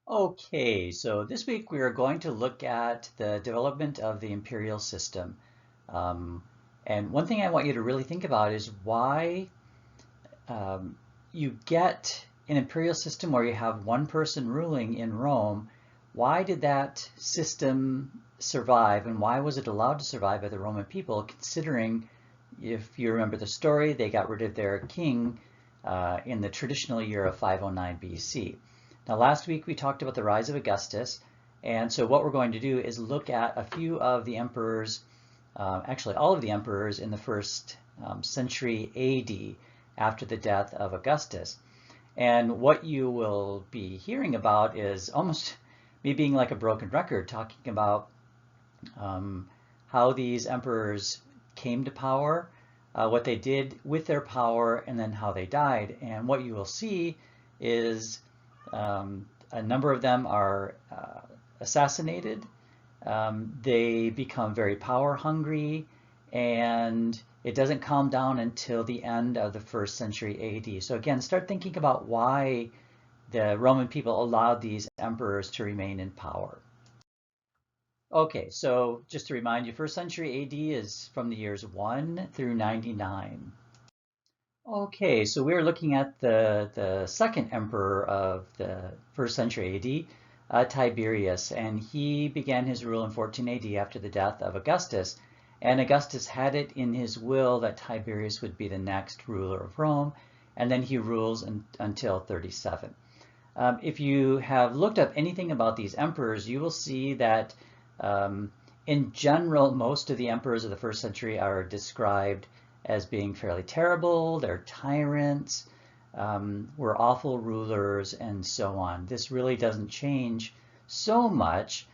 Okay, so this week we are going to look at the development of the imperial system. Um, and one thing I want you to really think about is why um, you get an imperial system where you have one person ruling in Rome. Why did that system survive, and why was it allowed to survive by the Roman people, considering, if you remember the story, they got rid of their king in the traditional year of 509 BC. Now, last week we talked about the rise of Augustus, and so what we're going to do is look at a few of the emperors, actually all of the emperors in the first century AD after the death of Augustus. And what you will be hearing about is almost me being like a broken record, talking about um, how these emperors came to power, what they did with their power, and then how they died. And what you will see is a number of them are assassinated. They become very power hungry, and it doesn't calm down until the end of the first century AD. So again, start thinking about why the Roman people allowed these emperors to remain in power. Okay, so just to remind you, first century AD is from the years 1 through 99. Okay, so we're looking at the second emperor of the first century AD, Tiberius, and he began his rule in 14 AD after the death of Augustus. And Augustus had it in his will that Tiberius would be the next ruler of Rome, and then he rules until 37. If you have looked up anything about these emperors, you will see that in general, most of the emperors of the first century are described as being fairly terrible. They're tyrants, were awful rulers, and so on. This really doesn't change so much.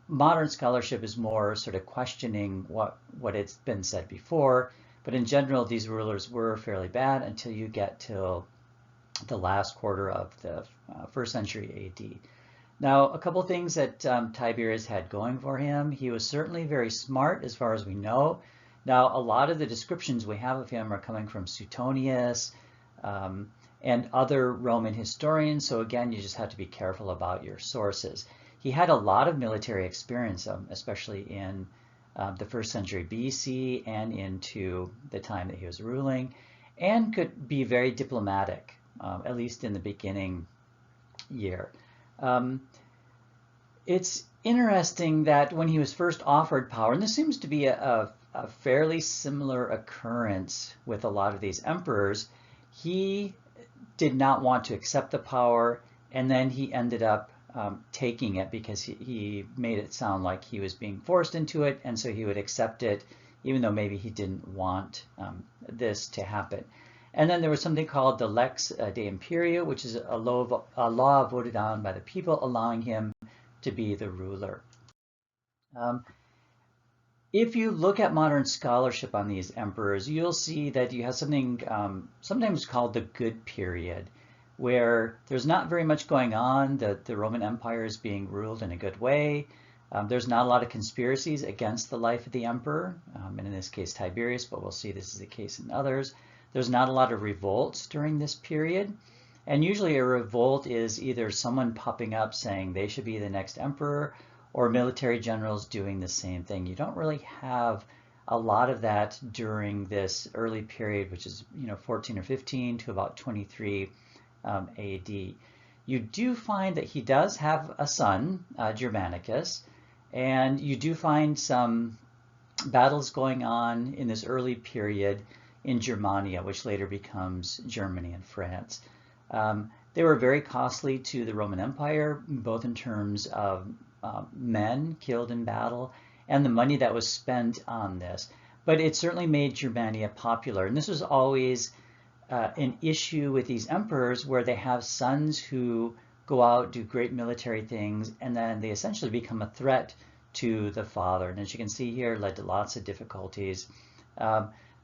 Modern scholarship is more sort of questioning what it's been said before, but in general, these rulers were fairly bad until you get till the last quarter of the first century AD. Now, a couple things that Tiberius had going for him. He was certainly very smart, as far as we know. Now, a lot of the descriptions we have of him are coming from Suetonius and other Roman historians. So again, you just have to be careful about your sources. He had a lot of military experience, especially in the first century BC and into the time that he was ruling, and could be very diplomatic, at least in the beginning year. Um, it's interesting that when he was first offered power, and this seems to be a fairly similar occurrence with a lot of these emperors, he did not want to accept the power, and then he ended up taking it because he made it sound like he was being forced into it, and so he would accept it, even though maybe he didn't want this to happen. And then there was something called the Lex de Imperio, which is a law voted on by the people, allowing him to be the ruler. Um, if you look at modern scholarship on these emperors, you'll see that you have something sometimes called the good period, where there's not very much going on. The Roman Empire is being ruled in a good way. There's not a lot of conspiracies against the life of the emperor, and in this case Tiberius, but we'll see this is the case in others. There's not a lot of revolts during this period. And usually a revolt is either someone popping up saying they should be the next emperor, or military generals doing the same thing. You don't really have a lot of that during this early period, which is 14 or 15 to about 23 AD. You do find that he does have a son, Germanicus, and you do find some battles going on in this early period in Germania, which later becomes Germany and France. They were very costly to the Roman Empire, both in terms of men killed in battle and the money that was spent on this. But it certainly made Germania popular. And this was always an issue with these emperors, where they have sons who go out, do great military things, and then they essentially become a threat to the father. And as you can see here, led to lots of difficulties.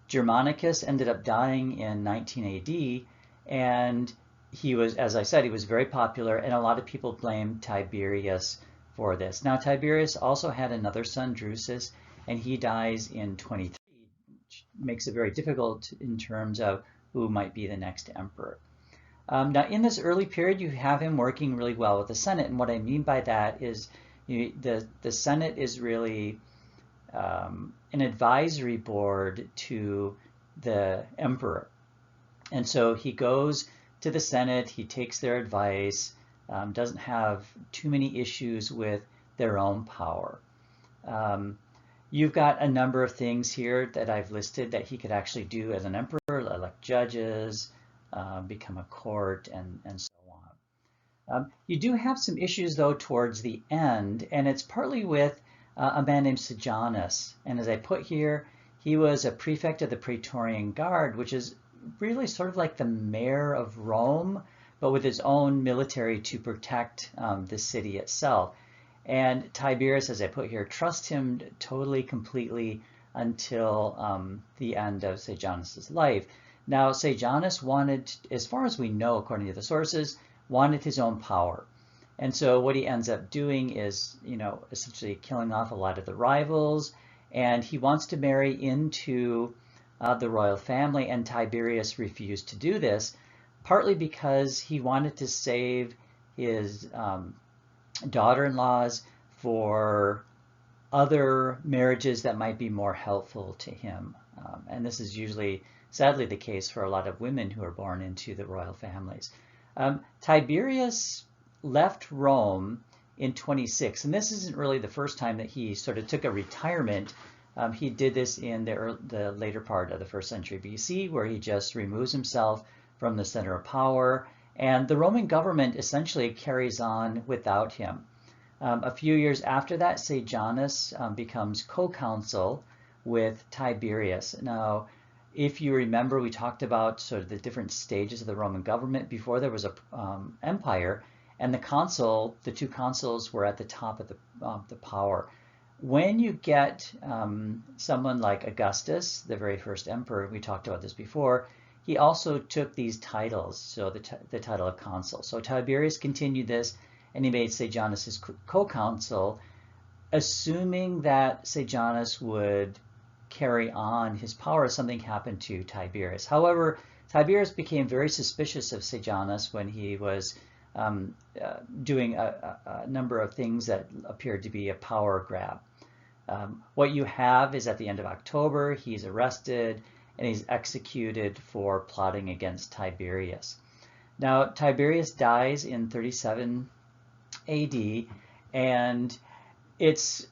Germanicus ended up dying in 19 AD, and he was, as I said, he was very popular, and a lot of people blame Tiberius for this. Now, Tiberius also had another son, Drusus, and he dies in 23, which makes it very difficult in terms of who might be the next emperor. Now, in this early period, you have him working really well with the Senate, and what I mean by that is the Senate is really an advisory board to the emperor. And so he goes to the Senate, he takes their advice, doesn't have too many issues with their own power. You've got a number of things here that I've listed that he could actually do as an emperor, elect judges, become a court, and so on. You do have some issues, though, towards the end, and it's partly with a man named Sejanus. And as I put here, he was a prefect of the Praetorian Guard, which is really sort of like the mayor of Rome, but with his own military to protect the city itself. And Tiberius, as I put here, trusts him totally, completely until the end of Sejanus's life. Now, Sejanus wanted, as far as we know, according to the sources, wanted his own power. And so what he ends up doing is, essentially killing off a lot of the rivals, and he wants to marry into the royal family, and Tiberius refused to do this, partly because he wanted to save his daughter-in-laws for other marriages that might be more helpful to him. And this is usually, sadly, the case for a lot of women who are born into the royal families. Tiberius left Rome in 26, and this isn't really the first time that he sort of took a retirement. He did this in the later part of the 1st century BC, where he just removes himself from the center of power, and the Roman government essentially carries on without him. A few years after that, Sejanus becomes co-consul with Tiberius. Now, if you remember, we talked about sort of the different stages of the Roman government before there was an empire, and the two consuls were at the top of the power. When you get someone like Augustus, the very first emperor, we talked about this before, he also took these titles, so the title of consul. So Tiberius continued this, and he made Sejanus his co-consul, assuming that Sejanus would carry on his power if something happened to Tiberius. However, Tiberius became very suspicious of Sejanus when he was doing a number of things that appeared to be a power grab. What you have is at the end of October, he's arrested and he's executed for plotting against Tiberius. Now, Tiberius dies in 37 AD, and it's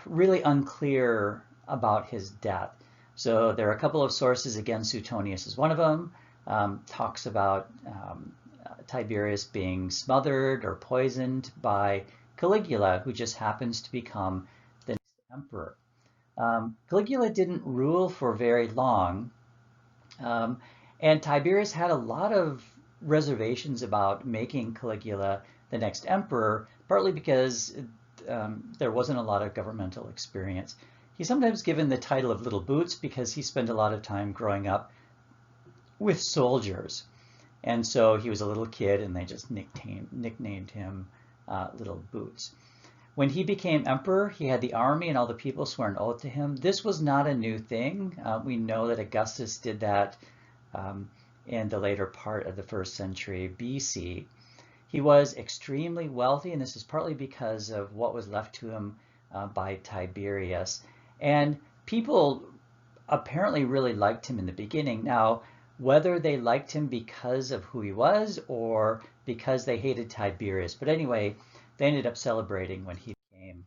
really unclear about his death. So there are a couple of sources. Again, Suetonius is one of them, talks about Tiberius being smothered or poisoned by Caligula, who just happens to become the next emperor. Caligula didn't rule for very long, and Tiberius had a lot of reservations about making Caligula the next emperor, partly because there wasn't a lot of governmental experience. He's sometimes given the title of Little Boots because he spent a lot of time growing up with soldiers. And so he was a little kid, and they just nicknamed him Little Boots. When he became emperor, he had the army and all the people swear an oath to him. This was not a new thing. We know that Augustus did that in the later part of the 1st century BC. He was extremely wealthy, and this is partly because of what was left to him by Tiberius. And people apparently really liked him in the beginning. Now, whether they liked him because of who he was or because they hated Tiberius, but anyway, they ended up celebrating when he became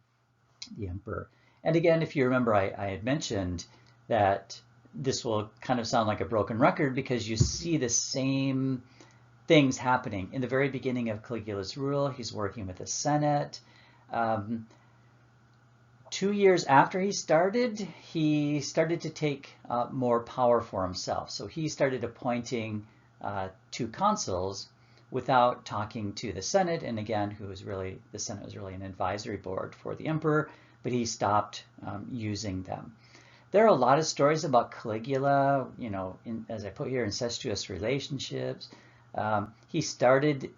the emperor. And again, if you remember, I had mentioned that this will kind of sound like a broken record because you see the same things happening. In the very beginning of Caligula's rule, he's working with the Senate. 2 years after he started to take more power for himself. So he started appointing 2 consuls without talking to the Senate. And again, the Senate was really an advisory board for the emperor, but he stopped using them. There are a lot of stories about Caligula, as I put here, incestuous relationships. He started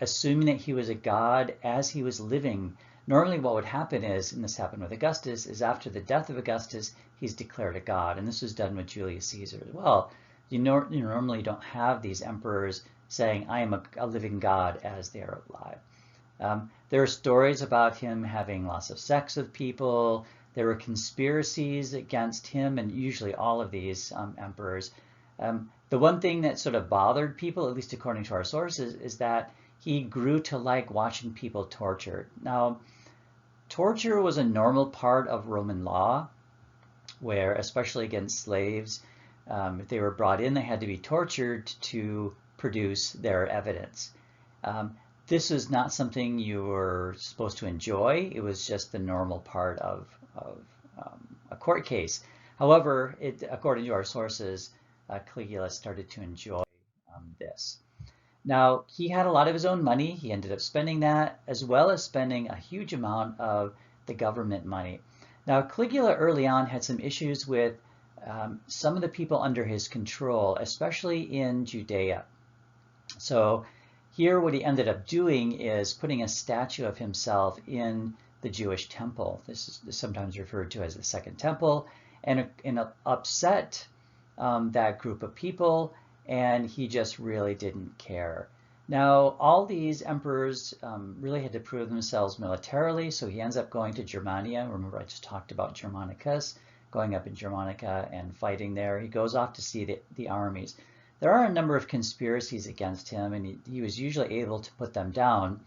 assuming that he was a god as he was living. Normally what would happen is, and this happened with Augustus, is after the death of Augustus, he's declared a god. And this was done with Julius Caesar as well. You normally don't have these emperors saying, I am a living God as they are alive. There are stories about him having lots of sex with people. There were conspiracies against him, and usually all of these emperors. The one thing that sort of bothered people, at least according to our sources, is that he grew to like watching people tortured. Now, torture was a normal part of Roman law, where, especially against slaves, if they were brought in, they had to be tortured to produce their evidence. This was not something you were supposed to enjoy. It was just the normal part of a court case. However, according to our sources, Caligula started to enjoy this. Now, he had a lot of his own money. He ended up spending that, as well as spending a huge amount of the government money. Now, Caligula early on had some issues with some of the people under his control, especially in Judea. So here what he ended up doing is putting a statue of himself in the Jewish temple. This is sometimes referred to as the Second Temple, and it upset that group of people, and he just really didn't care. Now, all these emperors really had to prove themselves militarily, so he ends up going to Germania. Remember, I just talked about Germanicus, going up in Germanica and fighting there. He goes off to see the armies. There are a number of conspiracies against him, and he was usually able to put them down.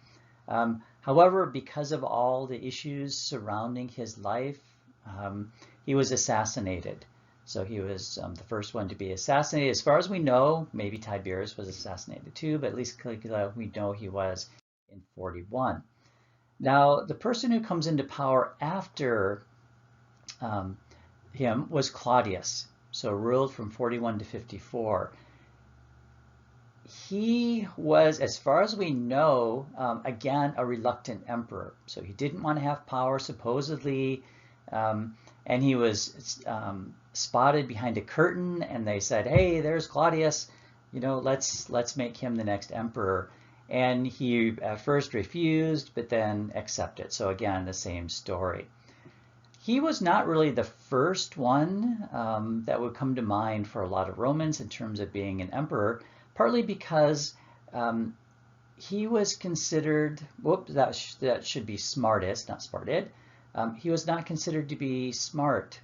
However, because of all the issues surrounding his life, he was assassinated. So he was the first one to be assassinated. As far as we know, maybe Tiberius was assassinated too, but at least Caligula, we know he was in 41. Now, the person who comes into power after him was Claudius, so ruled from 41 to 54. He was, as far as we know, again, a reluctant emperor. So he didn't want to have power, supposedly, and he was spotted behind a curtain, and they said, hey, there's Claudius, let's make him the next emperor. And he at first refused, but then accepted. So again, the same story. He was not really the first one that would come to mind for a lot of Romans in terms of being an emperor, partly because he was considered, that should be smartest, not smarted. He was not considered to be smart,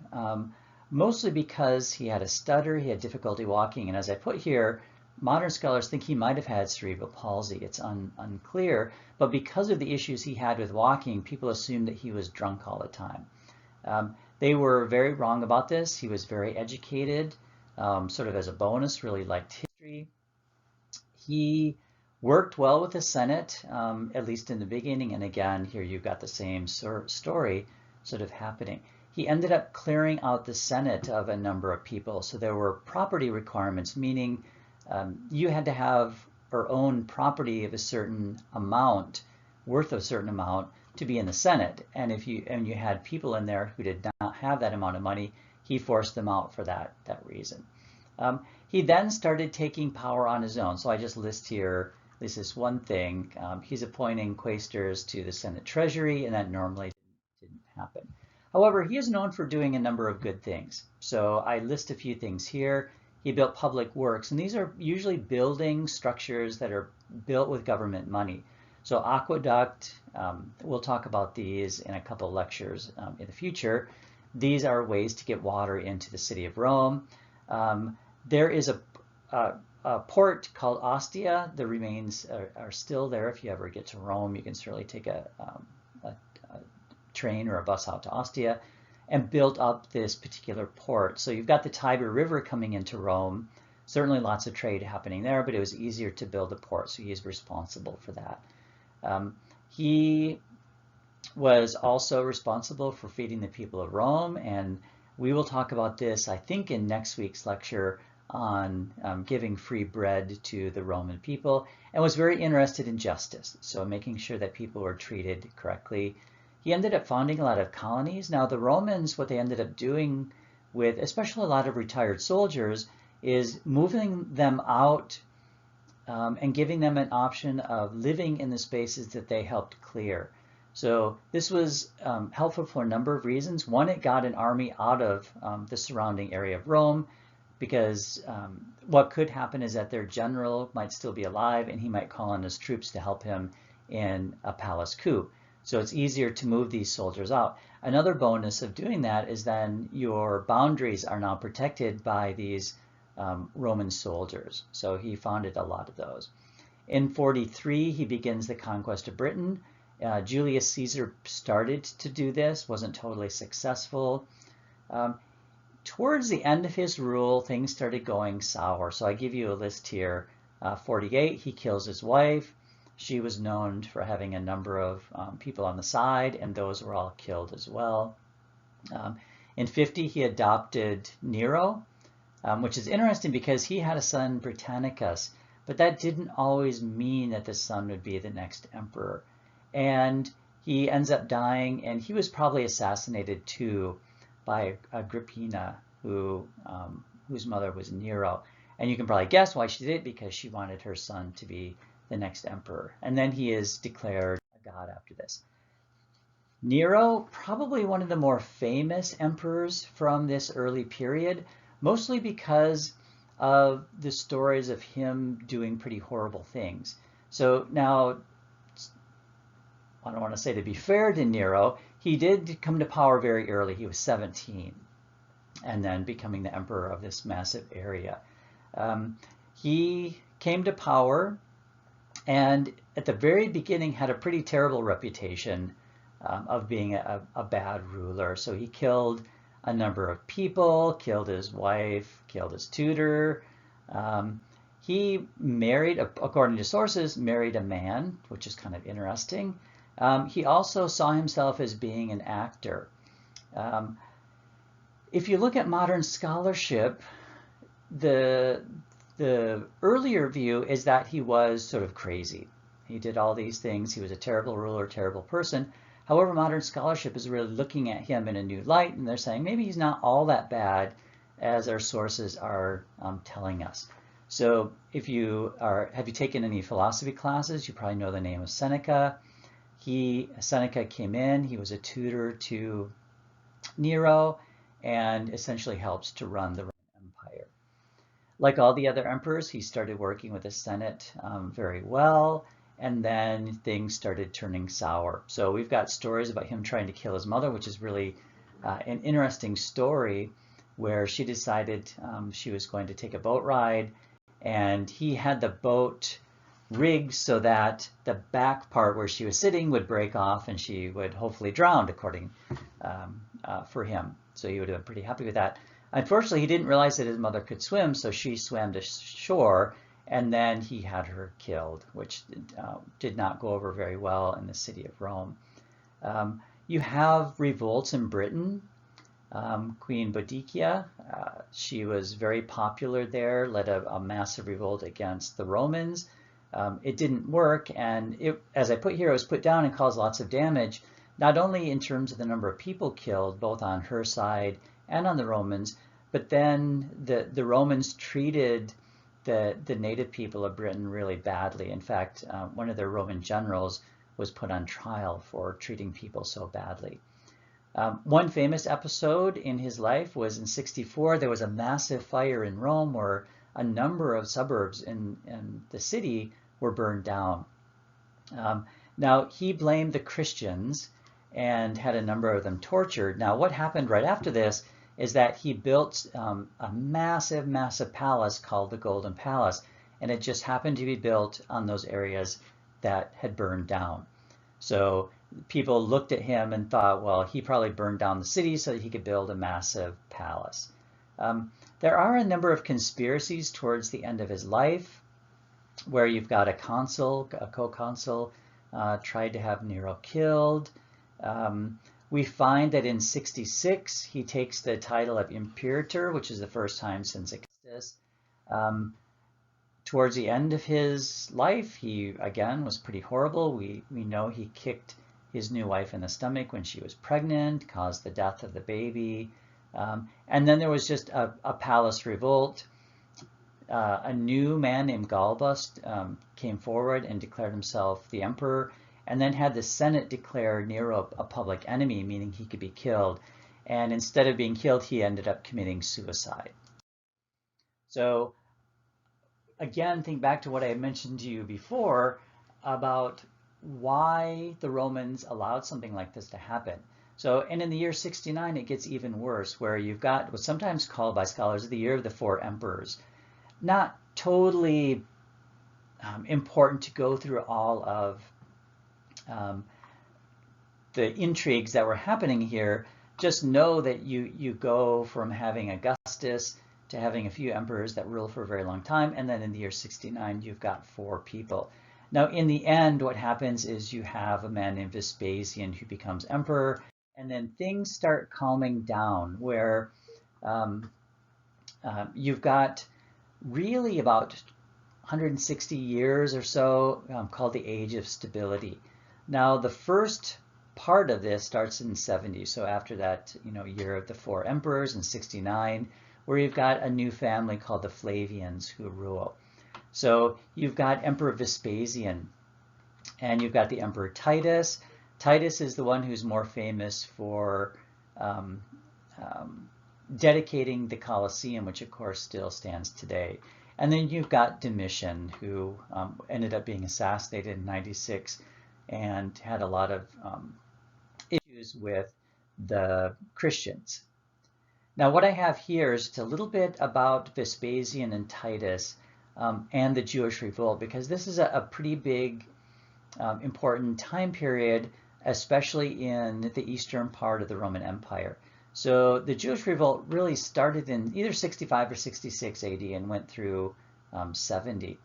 mostly because he had a stutter, he had difficulty walking, and as I put here, modern scholars think he might have had cerebral palsy. It's unclear, but because of the issues he had with walking, people assumed that he was drunk all the time. They were very wrong about this. He was very educated, sort of as a bonus, really liked history. He worked well with the Senate, at least in the beginning, and again, here you've got the same story sort of happening. He ended up clearing out the Senate of a number of people, so there were property requirements, meaning you had to have or own property of a certain amount, worth of a certain amount, to be in the Senate. And if you had people in there who did not have that amount of money, he forced them out for that reason. He then started taking power on his own. So I just list here, this is one thing. He's appointing quaestors to the Senate Treasury, and that normally didn't happen. However, he is known for doing a number of good things. So I list a few things here. He built public works, and these are usually building structures that are built with government money. So aqueduct, we'll talk about these in a couple of lectures in the future. These are ways to get water into the city of Rome. There is a port called Ostia. The remains are still there. If you ever get to Rome, you can certainly take a train or a bus out to Ostia and build up this particular port. So you've got the Tiber River coming into Rome. Certainly lots of trade happening there, but it was easier to build a port, so he's responsible for that. He was also responsible for feeding the people of Rome, and we will talk about this, I think, in next week's lecture on giving free bread to the Roman people, and was very interested in justice, so making sure that people were treated correctly. He ended up founding a lot of colonies. Now, the Romans, what they ended up doing with especially a lot of retired soldiers is moving them out and giving them an option of living in the spaces that they helped clear. So this was helpful for a number of reasons. One, it got an army out of the surrounding area of Rome. because what could happen is that their general might still be alive and he might call on his troops to help him in a palace coup. So it's easier to move these soldiers out. Another bonus of doing that is then your boundaries are now protected by these Roman soldiers. So he founded a lot of those. In 43, he begins the conquest of Britain. Julius Caesar started to do this, wasn't totally successful. Towards the end of his rule, things started going sour. So I give you a list here. 48, he kills his wife. She was known for having a number of people on the side, and those were all killed as well. In 50, he adopted Nero, which is interesting because he had a son, Britannicus, but that didn't always mean that the son would be the next emperor. And he ends up dying, and he was probably assassinated too by Agrippina, whose mother was Nero. And you can probably guess why she did it, because she wanted her son to be the next emperor. And then he is declared a god after this. Nero, probably one of the more famous emperors from this early period, mostly because of the stories of him doing pretty horrible things. So now, I don't want to say to be fair to Nero, he did come to power very early. He was 17, and then becoming the emperor of this massive area. He came to power, and at the very beginning had a pretty terrible reputation of being a bad ruler. So he killed a number of people, killed his wife, killed his tutor. He married, according to sources, married a man, which is kind of interesting. He also saw himself as being an actor. If you look at modern scholarship, the earlier view is that he was sort of crazy. He did all these things. He was a terrible ruler, terrible person. However, modern scholarship is really looking at him in a new light, and they're saying maybe he's not all that bad as our sources are telling us. So have you taken any philosophy classes? You probably know the name of Seneca. Seneca came in, he was a tutor to Nero, and essentially helps to run the Roman Empire. Like all the other emperors, he started working with the Senate very well, and then things started turning sour. So we've got stories about him trying to kill his mother, which is really an interesting story, where she decided she was going to take a boat ride, and he had the boat rigged so that the back part where she was sitting would break off and she would hopefully drown, according for him. So he would have been pretty happy with that. Unfortunately, he didn't realize that his mother could swim, so she swam to shore, and then he had her killed, which did not go over very well in the city of Rome. You have revolts in Britain. Queen Boudicca, she was very popular there, led a massive revolt against the Romans. It didn't work, and as I put here, it was put down and caused lots of damage, not only in terms of the number of people killed, both on her side and on the Romans, but then the Romans treated the native people of Britain really badly. In fact, one of their Roman generals was put on trial for treating people so badly. One famous episode in his life was in 64. There was a massive fire in Rome where a number of suburbs in the city were burned down. Now, he blamed the Christians and had a number of them tortured. Now, what happened right after this is that he built a massive, massive palace called the Golden Palace, and it just happened to be built on those areas that had burned down. So people looked at him and thought, well, he probably burned down the city so that he could build a massive palace. There are a number of conspiracies towards the end of his life where you've got a co-consul tried to have Nero killed. We find that in 66 he takes the title of Imperator, which is the first time since Augustus. Towards the end of his life, he again was pretty horrible. We know he kicked his new wife in the stomach when she was pregnant, caused the death of the baby. And then there was just a palace revolt. A new man named Galbus came forward and declared himself the emperor, and then had the Senate declare Nero a public enemy, meaning he could be killed. And instead of being killed, he ended up committing suicide. So again, think back to what I mentioned to you before about why the Romans allowed something like this to happen. So, and in the year 69, it gets even worse, where you've got what's sometimes called by scholars the year of the four emperors. Not totally important to go through all of um, the intrigues that were happening here. Just know that you go from having Augustus to having a few emperors that rule for a very long time, and then in the year 69 you've got four people. Now in the end what happens is you have a man named Vespasian who becomes emperor, and then things start calming down where you've got really about 160 years or so called the Age of Stability. Now the first part of this starts in 70, so after that year of the four emperors in 69, where you've got a new family called the Flavians who rule. So you've got Emperor Vespasian, and you've got the Emperor Titus. Titus is the one who's more famous for dedicating the Colosseum, which of course still stands today. And then you've got Domitian, who ended up being assassinated in 96 and had a lot of issues with the Christians. Now what I have here is just a little bit about Vespasian and Titus and the Jewish Revolt, because this is a pretty big important time period, especially in the eastern part of the Roman Empire. So the Jewish Revolt really started in either 65 or 66 AD and went through 70.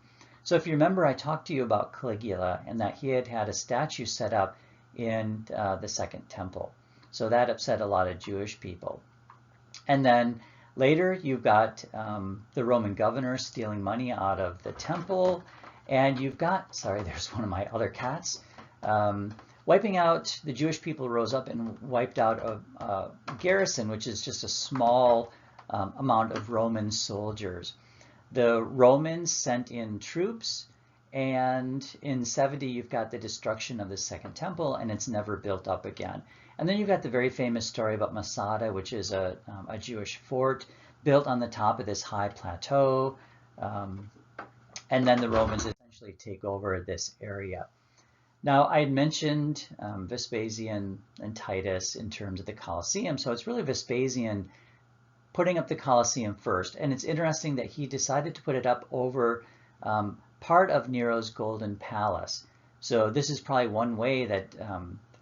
So if you remember, I talked to you about Caligula and that he had had a statue set up in the Second Temple. So that upset a lot of Jewish people. And then later you've got the Roman governor stealing money out of the temple. And you've got, sorry, there's one of my other cats, wiping out, the Jewish people rose up and wiped out a garrison, which is just a small amount of Roman soldiers. The Romans sent in troops, and in 70 you've got the destruction of the Second Temple, and it's never built up again. And then you've got the very famous story about Masada, which is a Jewish fort built on the top of this high plateau. And then the Romans essentially take over this area. Now, I had mentioned Vespasian and Titus in terms of the Colosseum, so it's really Vespasian putting up the Colosseum first. And it's interesting that he decided to put it up over part of Nero's Golden Palace. So this is probably one way that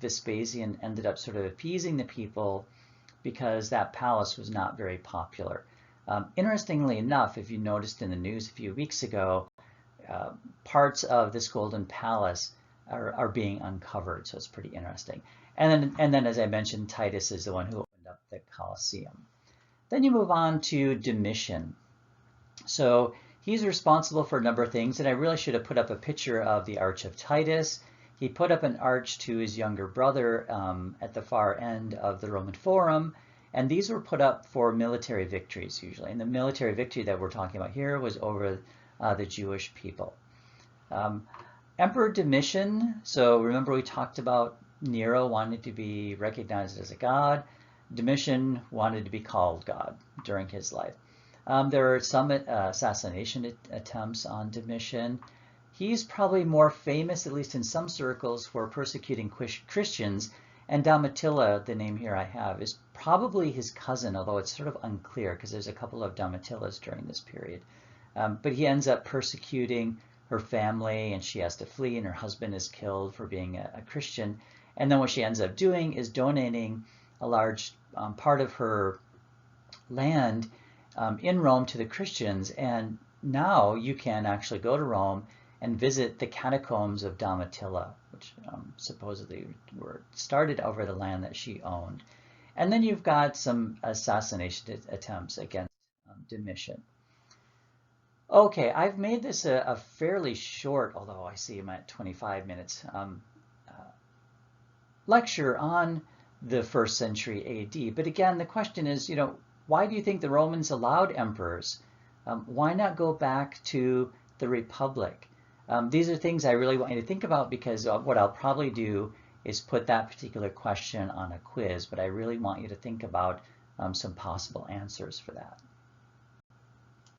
Vespasian ended up sort of appeasing the people, because that palace was not very popular. Interestingly enough, if you noticed in the news a few weeks ago, parts of this Golden Palace are being uncovered, so it's pretty interesting. And then, as I mentioned, Titus is the one who opened up the Colosseum. Then you move on to Domitian. So he's responsible for a number of things, and I really should have put up a picture of the Arch of Titus. He put up an arch to his younger brother at the far end of the Roman Forum, and these were put up for military victories usually. And the military victory that we're talking about here was over the Jewish people. Emperor Domitian, so remember we talked about Nero wanted to be recognized as a god. Domitian wanted to be called God during his life. There are some assassination attempts on Domitian. He's probably more famous, at least in some circles, for persecuting Christians. And Domitilla, the name here I have, is probably his cousin, although it's sort of unclear because there's a couple of Domitillas during this period. But he ends up persecuting her family, and she has to flee, and her husband is killed for being a Christian. And then what she ends up doing is donating a large part of her land in Rome to the Christians. And now you can actually go to Rome and visit the catacombs of Domitilla, which supposedly were started over the land that she owned. And then you've got some assassination attempts against Domitian. Okay, I've made this a fairly short, although I see I'm at 25 minutes, lecture on the first century AD. But again, the question is, why do you think the Romans allowed emperors? Why not go back to the Republic? These are things I really want you to think about, because what I'll probably do is put that particular question on a quiz, but I really want you to think about some possible answers for that.